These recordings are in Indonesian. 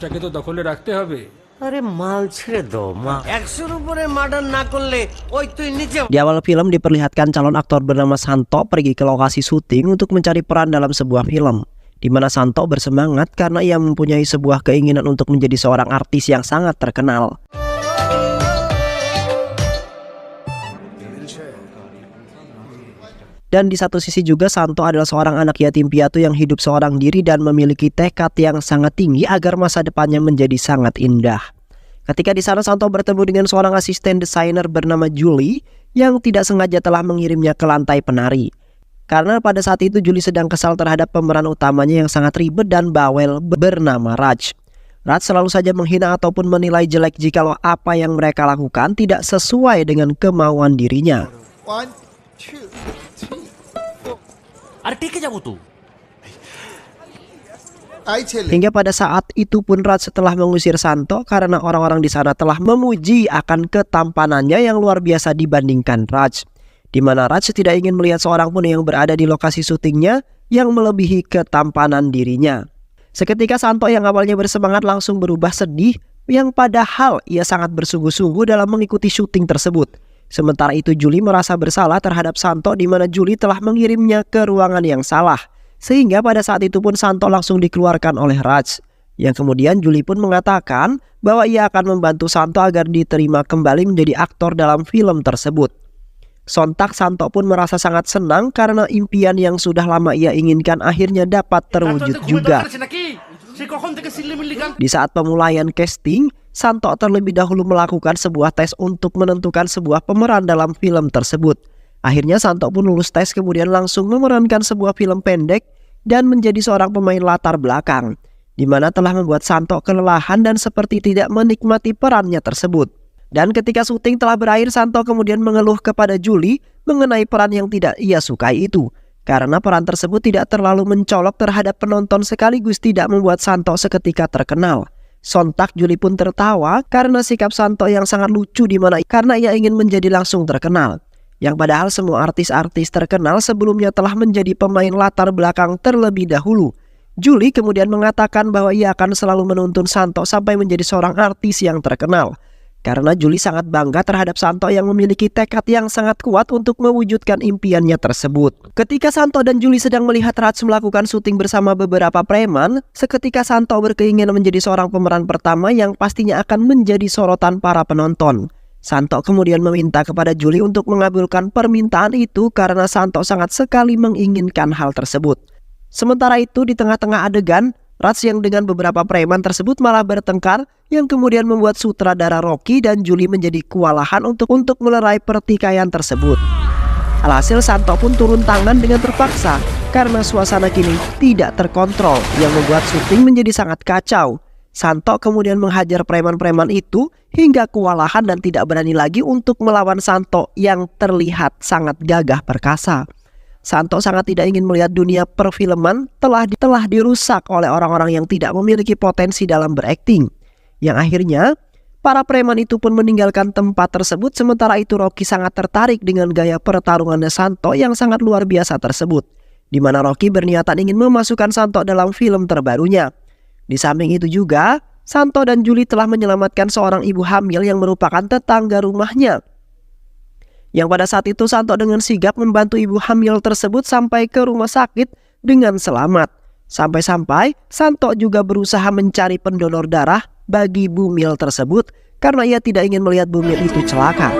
দেশটাকে তো দখলে রাখতে হবে। আরে মাল ছেড়ে দাও মা, 100-র উপরে মার্ডার না করলে ওই তুই নিচে। Di awal film diperlihatkan calon aktor bernama Santo pergi ke lokasi syuting untuk mencari peran dalam sebuah film, di mana Santo bersemangat karena ia mempunyai sebuah keinginan untuk menjadi seorang artis yang sangat terkenal. Dan di satu sisi juga Santo adalah seorang anak yatim piatu yang hidup seorang diri dan memiliki tekad yang sangat tinggi agar masa depannya menjadi sangat indah. Ketika di sana Santo bertemu dengan seorang asisten desainer bernama Julie yang tidak sengaja telah mengirimnya ke lantai penari. Karena pada saat itu Julie sedang kesal terhadap pemeran utamanya yang sangat ribet dan bawel bernama Raj. Raj selalu saja menghina ataupun menilai jelek jikalau apa yang mereka lakukan tidak sesuai dengan kemauan dirinya. Hingga pada saat itu pun Raj setelah mengusir Santo karena orang-orang di sana telah memuji akan ketampanannya yang luar biasa dibandingkan Raj, di mana Raj tidak ingin melihat seorang pun yang berada di lokasi syutingnya yang melebihi ketampanan dirinya. Seketika Santo yang awalnya bersemangat langsung berubah sedih, yang padahal ia sangat bersungguh-sungguh dalam mengikuti syuting tersebut. Sementara itu Julie merasa bersalah terhadap Santo di mana Julie telah mengirimnya ke ruangan yang salah. Sehingga pada saat itu pun Santo langsung dikeluarkan oleh Raj. Yang kemudian Julie pun mengatakan bahwa ia akan membantu Santo agar diterima kembali menjadi aktor dalam film tersebut. Sontak Santo pun merasa sangat senang karena impian yang sudah lama ia inginkan akhirnya dapat terwujud juga. Di saat pemulaian casting, Santo terlebih dahulu melakukan sebuah tes untuk menentukan sebuah pemeran dalam film tersebut. Akhirnya Santo pun lulus tes kemudian langsung memerankan sebuah film pendek dan menjadi seorang pemain latar belakang, di mana telah membuat Santo kelelahan dan seperti tidak menikmati perannya tersebut. Dan ketika syuting telah berakhir, Santo kemudian mengeluh kepada Julie mengenai peran yang tidak ia sukai itu, karena peran tersebut tidak terlalu mencolok terhadap penonton sekaligus tidak membuat Santo seketika terkenal. Sontak Julie pun tertawa karena sikap Santo yang sangat lucu di mana karena ia ingin menjadi langsung terkenal. Yang padahal semua artis-artis terkenal sebelumnya telah menjadi pemain latar belakang terlebih dahulu. Julie kemudian mengatakan bahwa ia akan selalu menuntun Santo sampai menjadi seorang artis yang terkenal. Karena Julie sangat bangga terhadap Santo yang memiliki tekad yang sangat kuat untuk mewujudkan impiannya tersebut. Ketika Santo dan Julie sedang melihat Raj melakukan syuting bersama beberapa preman, seketika Santo berkeinginan menjadi seorang pemeran pertama yang pastinya akan menjadi sorotan para penonton. Santo kemudian meminta kepada Julie untuk mengabulkan permintaan itu karena Santo sangat sekali menginginkan hal tersebut. Sementara itu di tengah-tengah adegan, Raj yang dengan beberapa preman tersebut malah bertengkar yang kemudian membuat sutradara Rocky dan Julie menjadi kewalahan untuk melerai pertikaian tersebut. Alhasil Santo pun turun tangan dengan terpaksa karena suasana kini tidak terkontrol yang membuat syuting menjadi sangat kacau. Santo kemudian menghajar preman-preman itu hingga kewalahan dan tidak berani lagi untuk melawan Santo yang terlihat sangat gagah perkasa. Santo sangat tidak ingin melihat dunia perfilman telah dirusak oleh orang-orang yang tidak memiliki potensi dalam berakting. Yang akhirnya para preman itu pun meninggalkan tempat tersebut. Sementara itu Rocky sangat tertarik dengan gaya pertarungannya Santo yang sangat luar biasa tersebut, di mana Rocky berniatan ingin memasukkan Santo dalam film terbarunya. Di samping itu juga Santo dan Julie telah menyelamatkan seorang ibu hamil yang merupakan tetangga rumahnya. Yang pada saat itu Santo dengan sigap membantu ibu hamil tersebut sampai ke rumah sakit dengan selamat. Sampai-sampai Santo juga berusaha mencari pendonor darah bagi Bumil tersebut karena ia tidak ingin melihat Bumil itu celaka.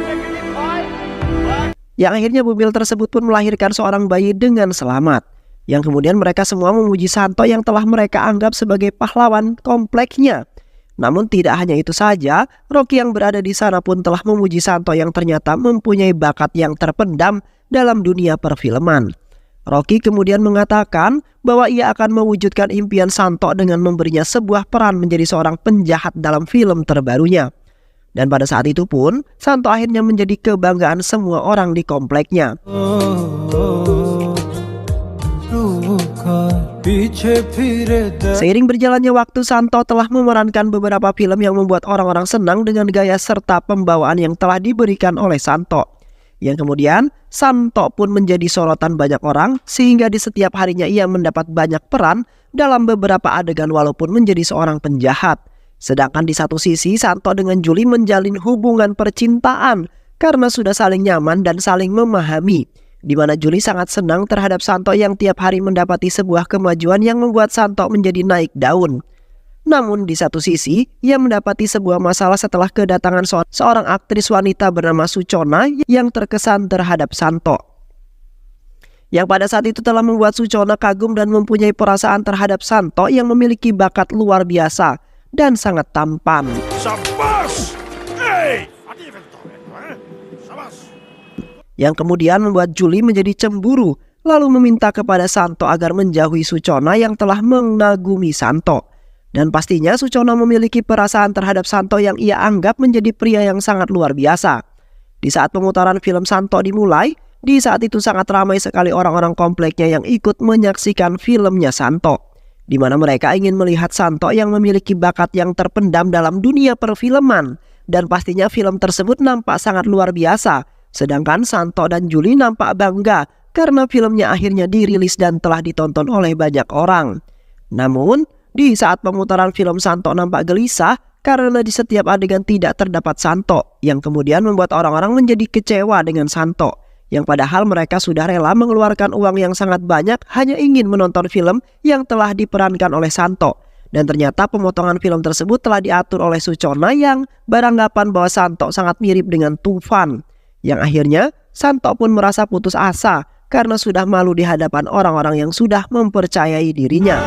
Yang akhirnya Bumil tersebut pun melahirkan seorang bayi dengan selamat. Yang kemudian mereka semua memuji Santo yang telah mereka anggap sebagai pahlawan kompleknya. Namun tidak hanya itu saja, Rocky yang berada di sana pun telah memuji Santo yang ternyata mempunyai bakat yang terpendam dalam dunia perfilman. Rocky kemudian mengatakan bahwa ia akan mewujudkan impian Santo dengan memberinya sebuah peran menjadi seorang penjahat dalam film terbarunya. Dan pada saat itu pun, Santo akhirnya menjadi kebanggaan semua orang di kompleknya. Seiring berjalannya waktu, Santo telah memerankan beberapa film yang membuat orang-orang senang dengan gaya serta pembawaan yang telah diberikan oleh Santo. Yang kemudian Santo pun menjadi sorotan banyak orang sehingga di setiap harinya ia mendapat banyak peran dalam beberapa adegan walaupun menjadi seorang penjahat. Sedangkan di satu sisi Santo dengan Julie menjalin hubungan percintaan karena sudah saling nyaman dan saling memahami, di mana Julie sangat senang terhadap Santo yang tiap hari mendapati sebuah kemajuan yang membuat Santo menjadi naik daun. Namun di satu sisi, ia mendapati sebuah masalah setelah kedatangan seorang aktris wanita bernama Suchona yang terkesan terhadap Santo, yang pada saat itu telah membuat Suchona kagum dan mempunyai perasaan terhadap Santo yang memiliki bakat luar biasa dan sangat tampan. Yang kemudian membuat Julie menjadi cemburu, lalu meminta kepada Santo agar menjauhi Suchona yang telah mengagumi Santo. Dan pastinya Suchona memiliki perasaan terhadap Santo yang ia anggap menjadi pria yang sangat luar biasa. Di saat pemutaran film Santo dimulai, di saat itu sangat ramai sekali orang-orang kompleknya yang ikut menyaksikan filmnya Santo, di mana mereka ingin melihat Santo yang memiliki bakat yang terpendam dalam dunia perfilman. Dan pastinya film tersebut nampak sangat luar biasa, sedangkan Santo dan Julie nampak bangga karena filmnya akhirnya dirilis dan telah ditonton oleh banyak orang. Namun, di saat pemutaran film Santo nampak gelisah karena di setiap adegan tidak terdapat Santo, yang kemudian membuat orang-orang menjadi kecewa dengan Santo, yang padahal mereka sudah rela mengeluarkan uang yang sangat banyak hanya ingin menonton film yang telah diperankan oleh Santo. Dan ternyata pemotongan film tersebut telah diatur oleh Suchona yang beranggapan bahwa Santo sangat mirip dengan Tufan, yang akhirnya Santo pun merasa putus asa karena sudah malu di hadapan orang-orang yang sudah mempercayai dirinya.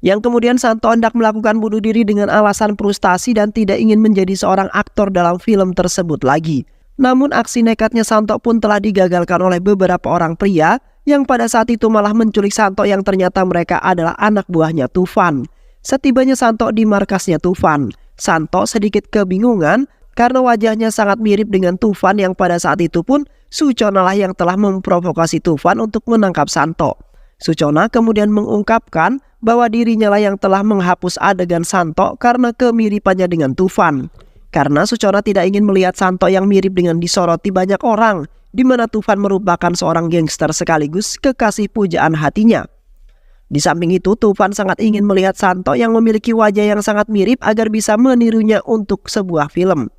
Yang kemudian Santo hendak melakukan bunuh diri dengan alasan frustasi dan tidak ingin menjadi seorang aktor dalam film tersebut lagi. Namun aksi nekatnya Santo pun telah digagalkan oleh beberapa orang pria yang pada saat itu malah menculik Santo yang ternyata mereka adalah anak buahnya Tufan. Setibanya Santo di markasnya Tufan, Santo sedikit kebingungan karena wajahnya sangat mirip dengan Tufan yang pada saat itu pun Suchona lah yang telah memprovokasi Tufan untuk menangkap Santo. Suchona kemudian mengungkapkan bahwa dirinya lah yang telah menghapus adegan Santo karena kemiripannya dengan Tufan. Karena Suchona tidak ingin melihat Santo yang mirip dengan disoroti banyak orang, di mana Tufan merupakan seorang gangster sekaligus kekasih pujaan hatinya. Di samping itu, Tufan sangat ingin melihat Santo yang memiliki wajah yang sangat mirip agar bisa menirunya untuk sebuah film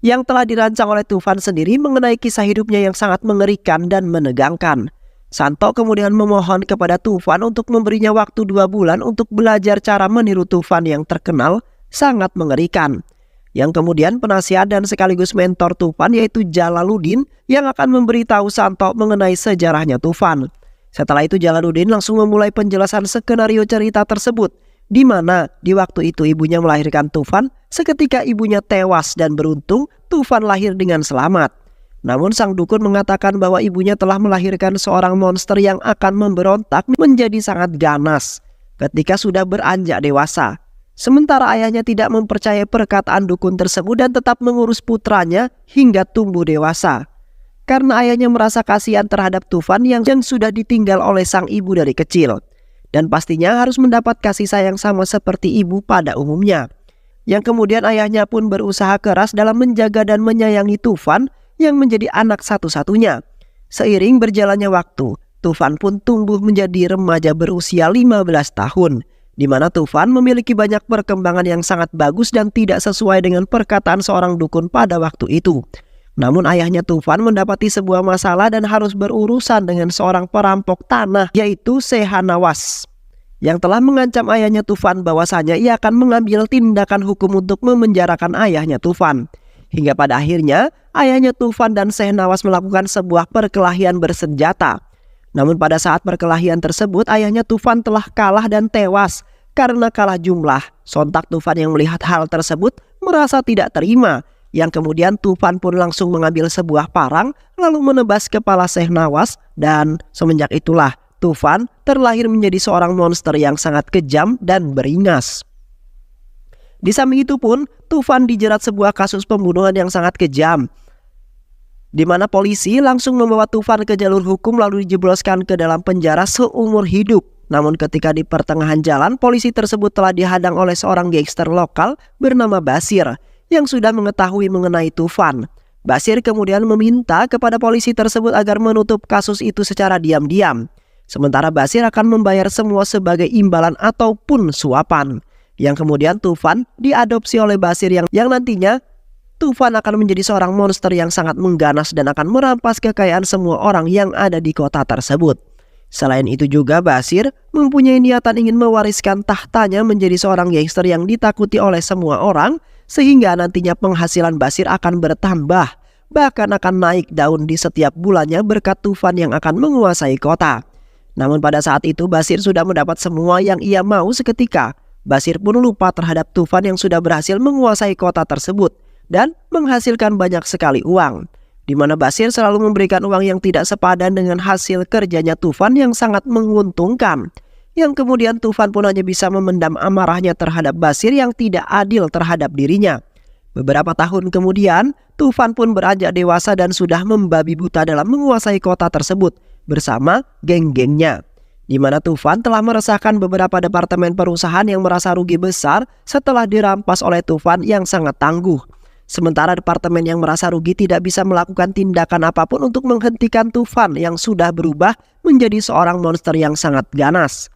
yang telah dirancang oleh Tufan sendiri mengenai kisah hidupnya yang sangat mengerikan dan menegangkan. Santo kemudian memohon kepada Tufan untuk memberinya waktu 2 bulan untuk belajar cara meniru Tufan yang terkenal sangat mengerikan. Yang kemudian penasihat dan sekaligus mentor Tufan yaitu Jalaluddin yang akan memberitahu Santo mengenai sejarahnya Tufan. Setelah itu Jalaluddin langsung memulai penjelasan skenario cerita tersebut, di mana di waktu itu ibunya melahirkan Tufan, seketika ibunya tewas dan beruntung Tufan lahir dengan selamat. Namun sang dukun mengatakan bahwa ibunya telah melahirkan seorang monster yang akan memberontak menjadi sangat ganas ketika sudah beranjak dewasa. Sementara ayahnya tidak mempercayai perkataan dukun tersebut dan tetap mengurus putranya hingga tumbuh dewasa. Karena ayahnya merasa kasihan terhadap Tufan yang sudah ditinggal oleh sang ibu dari kecil. Dan pastinya harus mendapat kasih sayang sama seperti ibu pada umumnya. Yang kemudian ayahnya pun berusaha keras dalam menjaga dan menyayangi Tufan yang menjadi anak satu-satunya. Seiring berjalannya waktu, Tufan pun tumbuh menjadi remaja berusia 15 tahun, di mana Tufan memiliki banyak perkembangan yang sangat bagus dan tidak sesuai dengan perkataan seorang dukun pada waktu itu. Namun ayahnya Tufan mendapati sebuah masalah dan harus berurusan dengan seorang perampok tanah yaitu Sehanawas, yang telah mengancam ayahnya Tufan bahwasanya ia akan mengambil tindakan hukum untuk memenjarakan ayahnya Tufan. Hingga pada akhirnya ayahnya Tufan dan Sehnawas melakukan sebuah perkelahian bersenjata. Namun pada saat perkelahian tersebut ayahnya Tufan telah kalah dan tewas. Karena kalah jumlah, sontak Tufan yang melihat hal tersebut merasa tidak terima. Yang kemudian Tufan pun langsung mengambil sebuah parang lalu menebas kepala Sehnawas. Dan semenjak itulah Tufan terlahir menjadi seorang monster yang sangat kejam dan beringas. Di samping itu pun, Tufan dijerat sebuah kasus pembunuhan yang sangat kejam, di mana polisi langsung membawa Tufan ke jalur hukum lalu dijebloskan ke dalam penjara seumur hidup. Namun ketika di pertengahan jalan, polisi tersebut telah dihadang oleh seorang gangster lokal bernama Basir yang sudah mengetahui mengenai Tufan. Basir kemudian meminta kepada polisi tersebut agar menutup kasus itu secara diam-diam. Sementara Basir akan membayar semua sebagai imbalan ataupun suapan. Yang kemudian Tufan diadopsi oleh Basir yang nantinya Tufan akan menjadi seorang monster yang sangat mengganas dan akan merampas kekayaan semua orang yang ada di kota tersebut. Selain itu juga Basir mempunyai niatan ingin mewariskan tahtanya menjadi seorang gangster yang ditakuti oleh semua orang, sehingga nantinya penghasilan Basir akan bertambah, bahkan akan naik daun di setiap bulannya berkat Tufan yang akan menguasai kota. Namun pada saat itu Basir sudah mendapat semua yang ia mau seketika. Basir pun lupa terhadap Tufan yang sudah berhasil menguasai kota tersebut dan menghasilkan banyak sekali uang, di mana Basir selalu memberikan uang yang tidak sepadan dengan hasil kerjanya Tufan yang sangat menguntungkan. Yang kemudian Tufan pun hanya bisa memendam amarahnya terhadap Basir yang tidak adil terhadap dirinya. Beberapa tahun kemudian, Tufan pun beranjak dewasa dan sudah membabi buta dalam menguasai kota tersebut bersama geng-gengnya, di mana Tufan telah meresahkan beberapa departemen perusahaan yang merasa rugi besar setelah dirampas oleh Tufan yang sangat tangguh. Sementara departemen yang merasa rugi tidak bisa melakukan tindakan apapun untuk menghentikan Tufan yang sudah berubah menjadi seorang monster yang sangat ganas.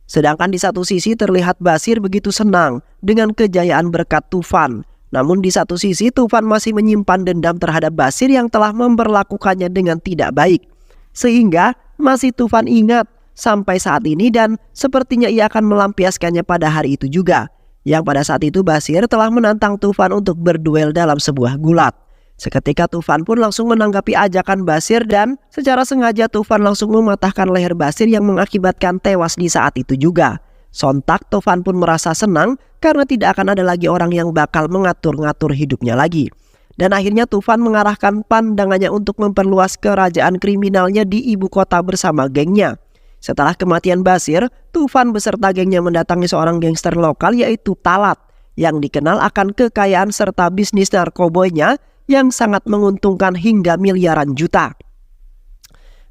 Sedangkan di satu sisi terlihat Basir begitu senang dengan kejayaan berkat Tufan. Namun di satu sisi Tufan masih menyimpan dendam terhadap Basir yang telah memperlakukannya dengan tidak baik. Sehingga masih Tufan ingat sampai saat ini dan sepertinya ia akan melampiaskannya pada hari itu juga. Yang pada saat itu Basir telah menantang Tufan untuk berduel dalam sebuah gulat. Seketika Tufan pun langsung menanggapi ajakan Basir dan secara sengaja Tufan langsung mematahkan leher Basir yang mengakibatkan tewas di saat itu juga. Sontak Tufan pun merasa senang karena tidak akan ada lagi orang yang bakal mengatur-ngatur hidupnya lagi. Dan akhirnya Tufan mengarahkan pandangannya untuk memperluas kerajaan kriminalnya di ibu kota bersama gengnya. Setelah kematian Basir, Tufan beserta gengnya mendatangi seorang gangster lokal yaitu Talat, yang dikenal akan kekayaan serta bisnis narkoboynya yang sangat menguntungkan hingga miliaran juta.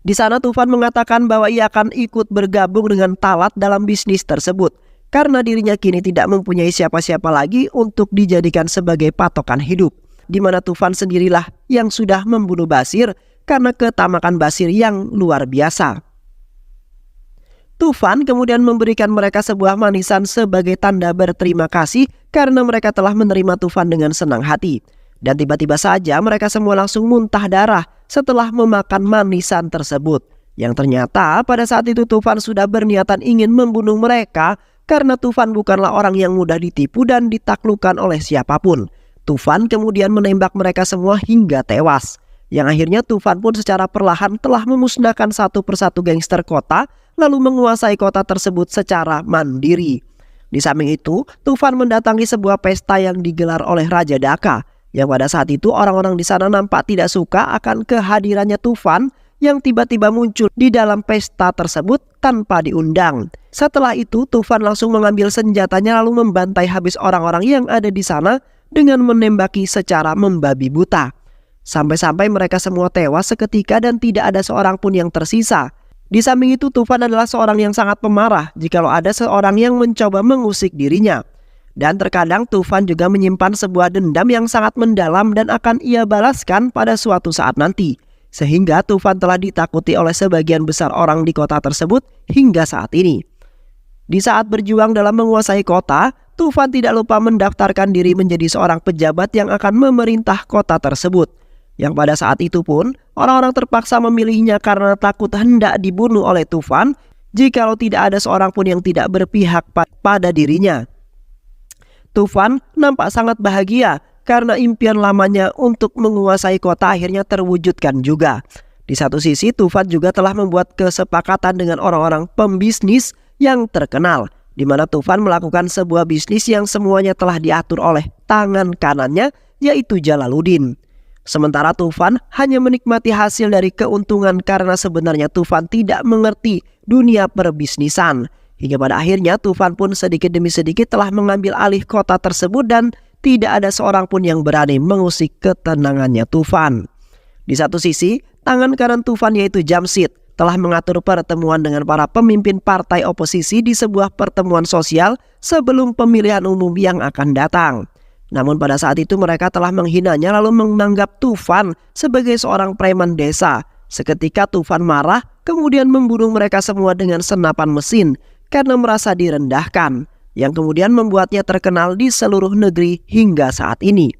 Di sana Tufan mengatakan bahwa ia akan ikut bergabung dengan Talat dalam bisnis tersebut karena dirinya kini tidak mempunyai siapa-siapa lagi untuk dijadikan sebagai patokan hidup, di mana Tufan sendirilah yang sudah membunuh Basir karena ketamakan Basir yang luar biasa. Tufan kemudian memberikan mereka sebuah manisan sebagai tanda berterima kasih karena mereka telah menerima Tufan dengan senang hati. Dan tiba-tiba saja mereka semua langsung muntah darah setelah memakan manisan tersebut. Yang ternyata pada saat itu Tufan sudah berniatan ingin membunuh mereka karena Tufan bukanlah orang yang mudah ditipu dan ditaklukkan oleh siapapun. Tufan kemudian menembak mereka semua hingga tewas. Yang akhirnya Tufan pun secara perlahan telah memusnahkan satu persatu gangster kota lalu menguasai kota tersebut secara mandiri. Di samping itu, Tufan mendatangi sebuah pesta yang digelar oleh Raja Daka, yang pada saat itu orang-orang di sana nampak tidak suka akan kehadirannya Tufan yang tiba-tiba muncul di dalam pesta tersebut tanpa diundang. Setelah itu, Tufan langsung mengambil senjatanya lalu membantai habis orang-orang yang ada di sana dengan menembaki secara membabi buta. Sampai-sampai mereka semua tewas seketika dan tidak ada seorang pun yang tersisa. Di samping itu Tufan adalah seorang yang sangat pemarah jikalau ada seorang yang mencoba mengusik dirinya. Dan terkadang Tufan juga menyimpan sebuah dendam yang sangat mendalam dan akan ia balaskan pada suatu saat nanti. Sehingga Tufan telah ditakuti oleh sebagian besar orang di kota tersebut hingga saat ini. Di saat berjuang dalam menguasai kota, Tufan tidak lupa mendaftarkan diri menjadi seorang pejabat yang akan memerintah kota tersebut. Yang pada saat itu pun, orang-orang terpaksa memilihnya karena takut hendak dibunuh oleh Tufan jikalau tidak ada seorang pun yang tidak berpihak pada dirinya. Tufan nampak sangat bahagia karena impian lamanya untuk menguasai kota akhirnya terwujudkan juga. Di satu sisi, Tufan juga telah membuat kesepakatan dengan orang-orang pembisnis yang terkenal, di mana Tufan melakukan sebuah bisnis yang semuanya telah diatur oleh tangan kanannya, yaitu Jalaluddin. Sementara Tufan hanya menikmati hasil dari keuntungan karena sebenarnya Tufan tidak mengerti dunia perbisnisan. Hingga pada akhirnya Tufan pun sedikit demi sedikit telah mengambil alih kota tersebut dan tidak ada seorang pun yang berani mengusik ketenangannya Tufan. Di satu sisi, tangan kanan Tufan yaitu Jamshid telah mengatur pertemuan dengan para pemimpin partai oposisi di sebuah pertemuan sosial sebelum pemilihan umum yang akan datang. Namun pada saat itu mereka telah menghinanya lalu menganggap Tufan sebagai seorang preman desa, Seketika Tufan marah, kemudian membunuh mereka semua dengan senapan mesin karena merasa direndahkan, yang kemudian membuatnya terkenal di seluruh negeri hingga saat ini.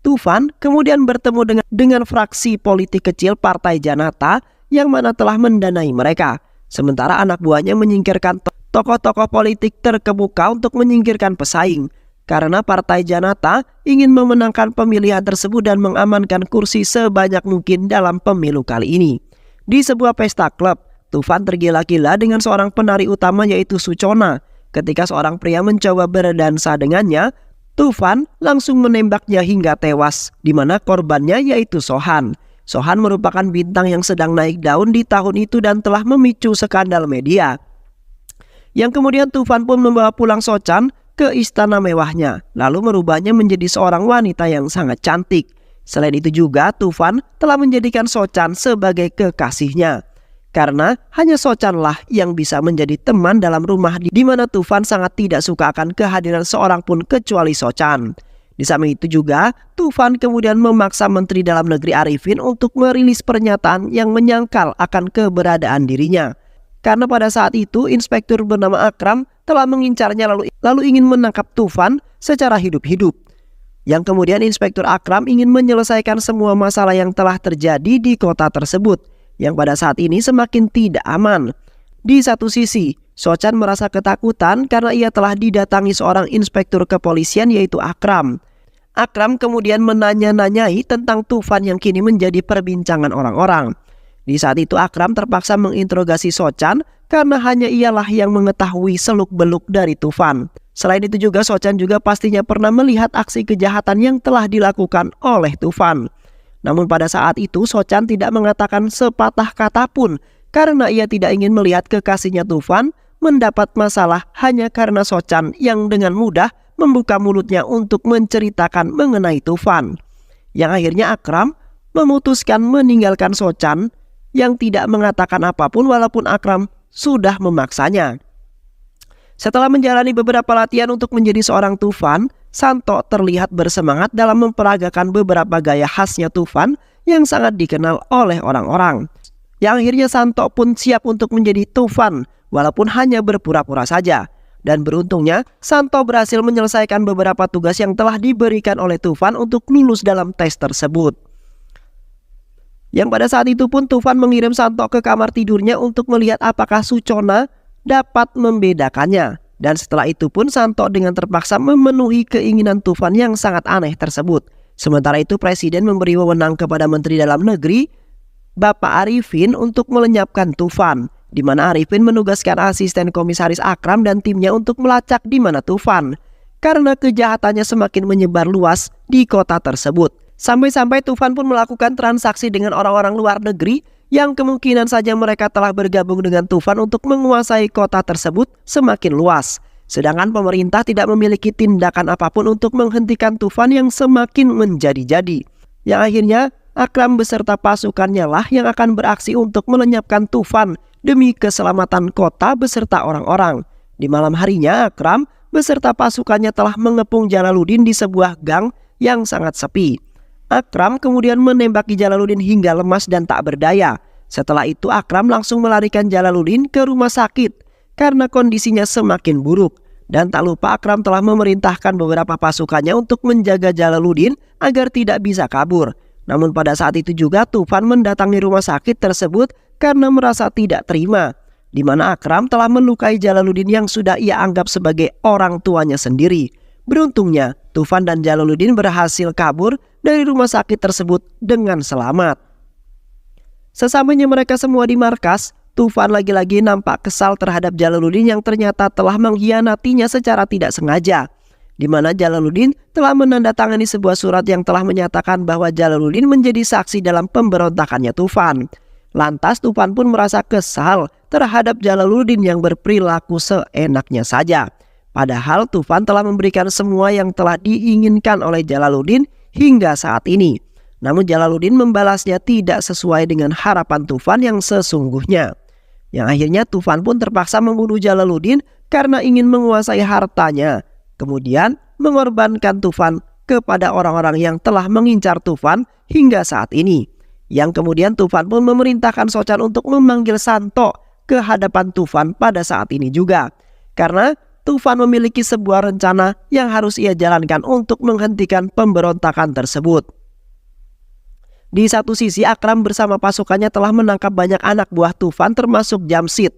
Tufan kemudian bertemu dengan fraksi politik kecil Partai Janata yang mana telah mendanai mereka. Sementara anak buahnya menyingkirkan tokoh-tokoh politik terkemuka untuk menyingkirkan pesaing. Karena Partai Janata ingin memenangkan pemilihan tersebut dan mengamankan kursi sebanyak mungkin dalam pemilu kali ini. Di sebuah pesta klub, Tufan tergila-gila dengan seorang penari utama yaitu Suchona. Ketika seorang pria mencoba berdansa dengannya, Tufan langsung menembaknya hingga tewas, di mana korbannya yaitu Sohan. Sohan merupakan bintang yang sedang naik daun di tahun itu dan telah memicu skandal media. Yang kemudian Tufan pun membawa pulang Sochan ke istana mewahnya, lalu merubahnya menjadi seorang wanita yang sangat cantik. Selain itu juga Tufan telah menjadikan Sochan sebagai kekasihnya. Karena hanya Sochanlah yang bisa menjadi teman dalam rumah di mana Tufan sangat tidak suka akan kehadiran seorang pun kecuali Sochan. Di samping itu juga, Tufan kemudian memaksa Menteri Dalam Negeri Arifin untuk merilis pernyataan yang menyangkal akan keberadaan dirinya. Karena pada saat itu inspektur bernama Akram telah mengincarnya lalu ingin menangkap Tufan secara hidup-hidup. Yang kemudian inspektur Akram ingin menyelesaikan semua masalah yang telah terjadi di kota tersebut, yang pada saat ini semakin tidak aman. Di satu sisi, Sochan merasa ketakutan karena ia telah didatangi seorang inspektur kepolisian yaitu Akram. Akram kemudian menanya-nanyai tentang Tufan yang kini menjadi perbincangan orang-orang. Di saat itu Akram terpaksa menginterogasi Sochan karena hanya ialah yang mengetahui seluk-beluk dari Tufan. Selain itu juga Sochan juga pastinya pernah melihat aksi kejahatan yang telah dilakukan oleh Tufan. Namun pada saat itu Sochan tidak mengatakan sepatah kata pun karena ia tidak ingin melihat kekasihnya Tufan mendapat masalah hanya karena Sochan yang dengan mudah membuka mulutnya untuk menceritakan mengenai Tufan. Yang akhirnya Akram memutuskan meninggalkan Sochan yang tidak mengatakan apapun walaupun Akram sudah memaksanya. Setelah menjalani beberapa latihan untuk menjadi seorang Tufan, Santo terlihat bersemangat dalam memperagakan beberapa gaya khasnya Tufan yang sangat dikenal oleh orang-orang. Yang akhirnya Santo pun siap untuk menjadi Tufan walaupun hanya berpura-pura saja. Dan beruntungnya, Santo berhasil menyelesaikan beberapa tugas yang telah diberikan oleh Tufan untuk lulus dalam tes tersebut. Yang pada saat itu pun Tufan mengirim Santo ke kamar tidurnya untuk melihat apakah Suchona dapat membedakannya. Dan setelah itu pun Santo dengan terpaksa memenuhi keinginan Tufan yang sangat aneh tersebut. Sementara itu Presiden memberi wewenang kepada Menteri Dalam Negeri, Bapak Arifin, untuk melenyapkan Tufan, di mana Arifin menugaskan asisten komisaris Akram dan timnya untuk melacak di mana Tufan. Karena kejahatannya semakin menyebar luas di kota tersebut. Sampai-sampai Tufan pun melakukan transaksi dengan orang-orang luar negeri yang kemungkinan saja mereka telah bergabung dengan Tufan untuk menguasai kota tersebut semakin luas. Sedangkan pemerintah tidak memiliki tindakan apapun untuk menghentikan Tufan yang semakin menjadi-jadi. Yang akhirnya Akram beserta pasukannya lah yang akan beraksi untuk melenyapkan Tufan demi keselamatan kota beserta orang-orang. Di malam harinya Akram beserta pasukannya telah mengepung Jalaluddin di sebuah gang yang sangat sepi. Akram kemudian menembaki Jalaluddin hingga lemas dan tak berdaya. Setelah itu Akram langsung melarikan Jalaluddin ke rumah sakit karena kondisinya semakin buruk. Dan tak lupa Akram telah memerintahkan beberapa pasukannya untuk menjaga Jalaluddin agar tidak bisa kabur. Namun pada saat itu juga Tufan mendatangi rumah sakit tersebut karena merasa tidak terima, di mana Akram telah melukai Jalaluddin yang sudah ia anggap sebagai orang tuanya sendiri. Beruntungnya Tufan dan Jalaluddin berhasil kabur dari rumah sakit tersebut dengan selamat. Sesampainya mereka semua di markas, Tufan lagi-lagi nampak kesal terhadap Jalaluddin yang ternyata telah mengkhianatinya secara tidak sengaja, di mana Jalaluddin telah menandatangani sebuah surat yang telah menyatakan bahwa Jalaluddin menjadi saksi dalam pemberontakannya Tufan. Lantas Tufan pun merasa kesal terhadap Jalaluddin yang berperilaku seenaknya saja. Padahal Tufan telah memberikan semua yang telah diinginkan oleh Jalaluddin hingga saat ini. Namun Jalaluddin membalasnya tidak sesuai dengan harapan Tufan yang sesungguhnya. Yang akhirnya Tufan pun terpaksa membunuh Jalaluddin karena ingin menguasai hartanya. Kemudian mengorbankan Tufan kepada orang-orang yang telah mengincar Tufan hingga saat ini. Yang kemudian Tufan pun memerintahkan Sochan untuk memanggil Santo ke hadapan Tufan pada saat ini juga. Karena Tufan memiliki sebuah rencana yang harus ia jalankan untuk menghentikan pemberontakan tersebut. Di satu sisi, Akram bersama pasukannya telah menangkap banyak anak buah Tufan termasuk Jamshid.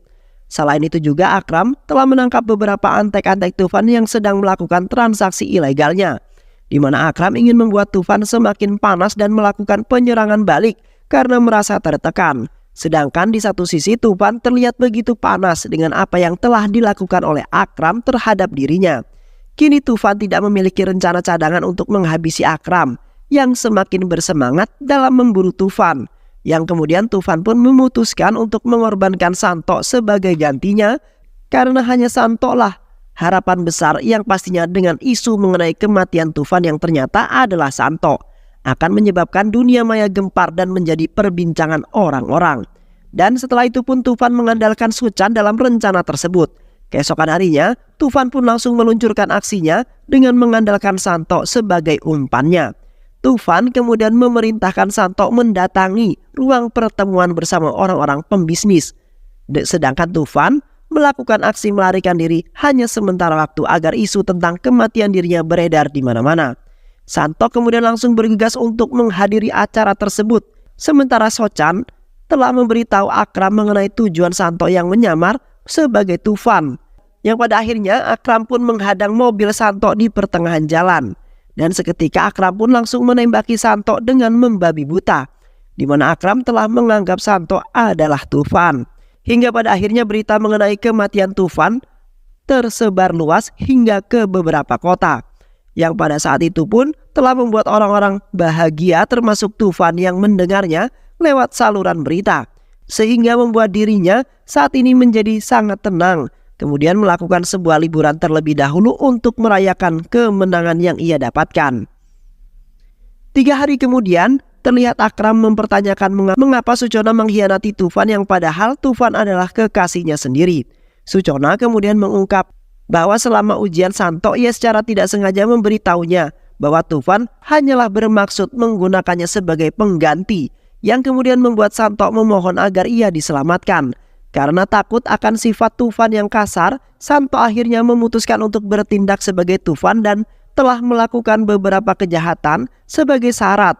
Selain itu juga Akram telah menangkap beberapa antek-antek Tufan yang sedang melakukan transaksi ilegalnya, di mana Akram ingin membuat Tufan semakin panas dan melakukan penyerangan balik karena merasa tertekan. Sedangkan di satu sisi Tufan terlihat begitu panas dengan apa yang telah dilakukan oleh Akram terhadap dirinya. Kini Tufan tidak memiliki rencana cadangan untuk menghabisi Akram yang semakin bersemangat dalam memburu Tufan. Yang kemudian Tufan pun memutuskan untuk mengorbankan Santo sebagai gantinya, karena hanya Santo lah harapan besar yang pastinya dengan isu mengenai kematian Tufan yang ternyata adalah Santo akan menyebabkan dunia maya gempar dan menjadi perbincangan orang-orang. Dan setelah itu pun Tufan mengandalkan Sochan dalam rencana tersebut. Keesokan harinya, Tufan pun langsung meluncurkan aksinya dengan mengandalkan Santo sebagai umpannya. Tufan kemudian memerintahkan Santo mendatangi ruang pertemuan bersama orang-orang pembisnis. Sedangkan Tufan melakukan aksi melarikan diri hanya sementara waktu agar isu tentang kematian dirinya beredar di mana-mana. Santo kemudian langsung bergegas untuk menghadiri acara tersebut, sementara Sochan telah memberitahu Akram mengenai tujuan Santo yang menyamar sebagai Tufan, yang pada akhirnya Akram pun menghadang mobil Santo di pertengahan jalan. Dan seketika Akram pun langsung menembaki Santo dengan membabi buta, di mana Akram telah menganggap Santo adalah Tufan. Hingga pada akhirnya berita mengenai kematian Tufan tersebar luas hingga ke beberapa kota, yang pada saat itu pun telah membuat orang-orang bahagia termasuk Tufan yang mendengarnya lewat saluran berita, sehingga membuat dirinya saat ini menjadi sangat tenang, kemudian melakukan sebuah liburan terlebih dahulu untuk merayakan kemenangan yang ia dapatkan. 3 hari kemudian terlihat Akram mempertanyakan mengapa Suchona mengkhianati Tufan yang padahal Tufan adalah kekasihnya sendiri. Suchona kemudian mengungkap bahwa selama ujian Santo ia secara tidak sengaja memberitahunya bahwa Tufan hanyalah bermaksud menggunakannya sebagai pengganti, yang kemudian membuat Santo memohon agar ia diselamatkan. Karena takut akan sifat Tufan yang kasar, Santo akhirnya memutuskan untuk bertindak sebagai Tufan dan telah melakukan beberapa kejahatan sebagai syarat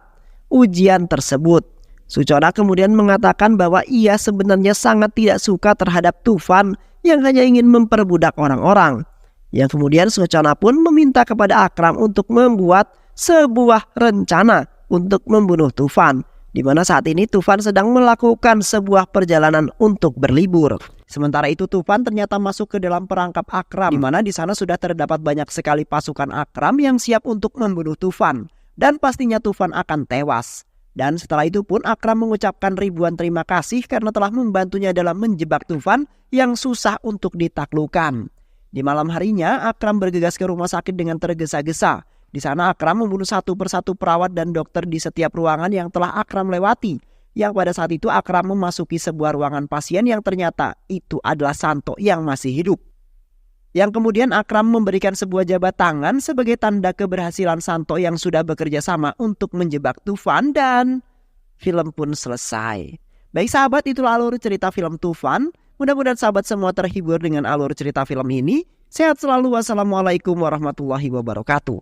ujian tersebut. Suchona kemudian mengatakan bahwa ia sebenarnya sangat tidak suka terhadap Tufan yang hanya ingin memperbudak orang-orang. Yang kemudian Suchona pun meminta kepada Akram untuk membuat sebuah rencana untuk membunuh Tufan, di mana saat ini Tufan sedang melakukan sebuah perjalanan untuk berlibur. Sementara itu Tufan ternyata masuk ke dalam perangkap Akram, di mana di sana sudah terdapat banyak sekali pasukan Akram yang siap untuk membunuh Tufan. Dan pastinya Tufan akan tewas. Dan setelah itu pun Akram mengucapkan ribuan terima kasih karena telah membantunya dalam menjebak Tufan yang susah untuk ditaklukkan. Di malam harinya Akram bergegas ke rumah sakit dengan tergesa-gesa. Di sana Akram membunuh satu persatu perawat dan dokter di setiap ruangan yang telah Akram lewati. Yang pada saat itu Akram memasuki sebuah ruangan pasien yang ternyata itu adalah Santo yang masih hidup. Yang kemudian Akram memberikan sebuah jabat tangan sebagai tanda keberhasilan Santo yang sudah bekerja sama untuk menjebak Tufan, dan film pun selesai. Baik sahabat, itulah alur cerita film Tufan. Mudah-mudahan sahabat semua terhibur dengan alur cerita film ini. Sehat selalu. Wassalamualaikum warahmatullahi wabarakatuh.